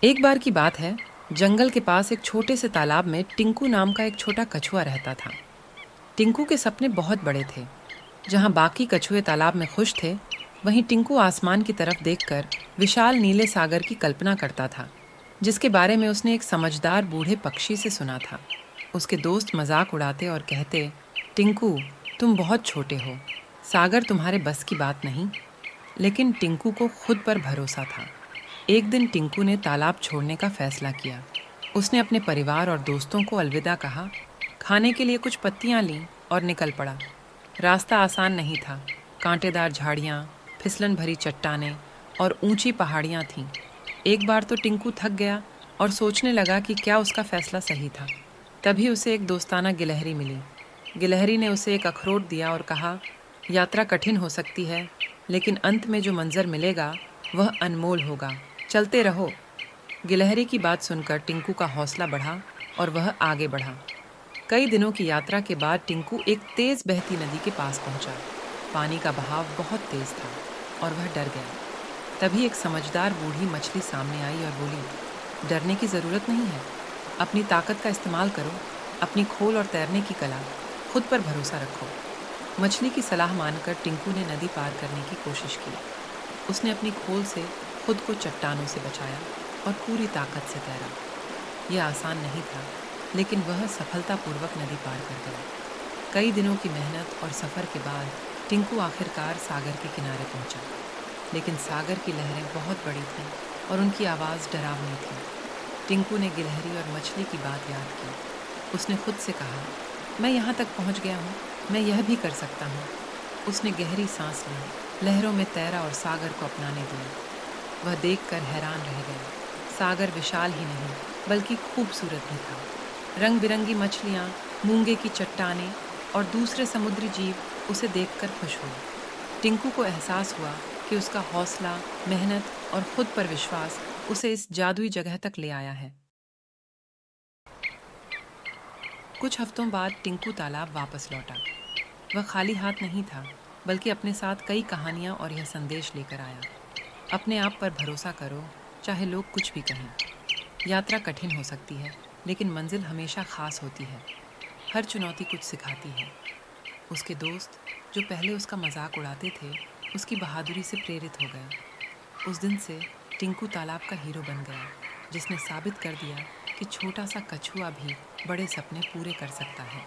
एक बार की बात है। जंगल के पास एक छोटे से तालाब में टिंकू नाम का एक छोटा कछुआ रहता था। टिंकू के सपने बहुत बड़े थे। जहां बाकी कछुए तालाब में खुश थे, वहीं टिंकू आसमान की तरफ देखकर विशाल नीले सागर की कल्पना करता था, जिसके बारे में उसने एक समझदार बूढ़े पक्षी से सुना था। उसके दोस्त मजाक उड़ाते और कहते, टिंकू, तुम बहुत छोटे हो, सागर तुम्हारे बस की बात नहीं। लेकिन टिंकू को खुद पर भरोसा था। एक दिन टिंकू ने तालाब छोड़ने का फैसला किया। उसने अपने परिवार और दोस्तों को अलविदा कहा, खाने के लिए कुछ पत्तियां लीं और निकल पड़ा। रास्ता आसान नहीं था। कांटेदार झाड़ियाँ, फिसलन भरी चट्टानें और ऊंची पहाड़ियाँ थीं। एक बार तो टिंकू थक गया और सोचने लगा कि क्या उसका फैसला सही था। तभी उसे एक दोस्ताना गिलहरी मिली। गिलहरी ने उसे एक अखरोट दिया और कहा, यात्रा कठिन हो सकती है, लेकिन अंत में जो मंजर मिलेगा वह अनमोल होगा। चलते रहो। गिलहरी की बात सुनकर टिंकू का हौसला बढ़ा और वह आगे बढ़ा। कई दिनों की यात्रा के बाद टिंकू एक तेज बहती नदी के पास पहुंचा। पानी का बहाव बहुत तेज था और वह डर गया। तभी एक समझदार बूढ़ी मछली सामने आई और बोली, डरने की जरूरत नहीं है, अपनी ताकत का इस्तेमाल करो, अपनी खोल और तैरने की कला, खुद पर भरोसा रखो। मछली की सलाह मानकर टिंकू ने नदी पार करने की कोशिश की। उसने अपनी खोल से खुद को चट्टानों से बचाया और पूरी ताकत से तैरा। यह आसान नहीं था, लेकिन वह सफलतापूर्वक नदी पार कर गया। कई दिनों की मेहनत और सफ़र के बाद टिंकू आखिरकार सागर के किनारे पहुंचा। लेकिन सागर की लहरें बहुत बड़ी थीं और उनकी आवाज़ डरावनी थी। टिंकू ने गिलहरी और मछली की बात याद की। उसने खुद से कहा, मैं यहाँ तक पहुँच गया हूँ, मैं यह भी कर सकता हूँ। उसने गहरी सांस ली, लहरों में तैरा और सागर को अपनाने दिया। वह देखकर हैरान रह गया। सागर विशाल ही नहीं, बल्कि खूबसूरत भी था। रंग बिरंगी मछलियाँ, मूंगे की चट्टानें और दूसरे समुद्री जीव उसे देखकर खुश हुए। टिंकू को एहसास हुआ कि उसका हौसला, मेहनत और खुद पर विश्वास उसे इस जादुई जगह तक ले आया है। कुछ हफ्तों बाद टिंकू तालाब वापस लौटा। वह खाली हाथ नहीं था, बल्कि अपने साथ कई कहानियां और यह संदेश लेकर आया, अपने आप पर भरोसा करो, चाहे लोग कुछ भी कहें। यात्रा कठिन हो सकती है, लेकिन मंजिल हमेशा खास होती है। हर चुनौती कुछ सिखाती है। उसके दोस्त, जो पहले उसका मजाक उड़ाते थे, उसकी बहादुरी से प्रेरित हो गए। उस दिन से टिंकू तालाब का हीरो बन गया, जिसने साबित कर दिया कि छोटा सा कछुआ भी बड़े सपने पूरे कर सकता है।